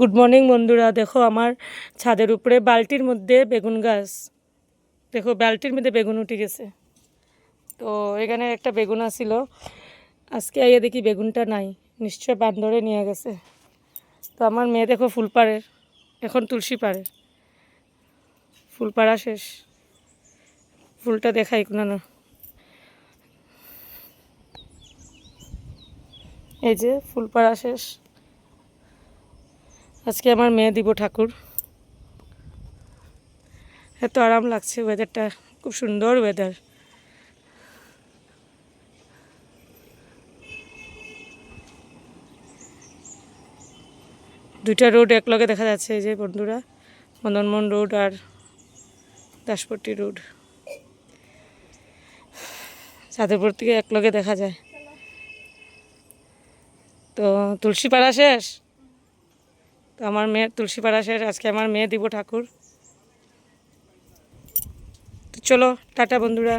Good morning বন্ধুরা, দেখো আমার ছাদের উপরে বালতির মধ্যে বেগুন গাছ। দেখো বালতির মধ্যে বেগুন উঠে গেছে। তো এখানে একটা বেগুন আসছিল, আজকে আইয়া দেখি বেগুনটা নাই, নিশ্চয় বান্দরে নিয়ে গেছে। তো আমার মেয়ে দেখো ফুল পাড়ে, এখন তুলসী পাড়ে, ফুল পাড়া শেষ। ফুলটা দেখাই কোনো না, এই যে ফুল পাড়া শেষ। আজকে আমার মেয়ে দিব ঠাকুর। এত আরাম লাগছে, ওয়েদারটা খুব সুন্দর ওয়েদার। দুইটা রোড একলগে দেখা যাচ্ছে, এই যে বন্ধুরা, মদনমোহন রোড আর দাসপট্টি রোড, ছাদের উপর থেকে একলগে দেখা যায়। তো তুলসী পাড়া শেষ, তো আমার মেয়ের তুলসী পাড়া শেষ। আজকে আমার মেয়ে দিব ঠাকুর। তো চলো টাটা বন্ধুরা।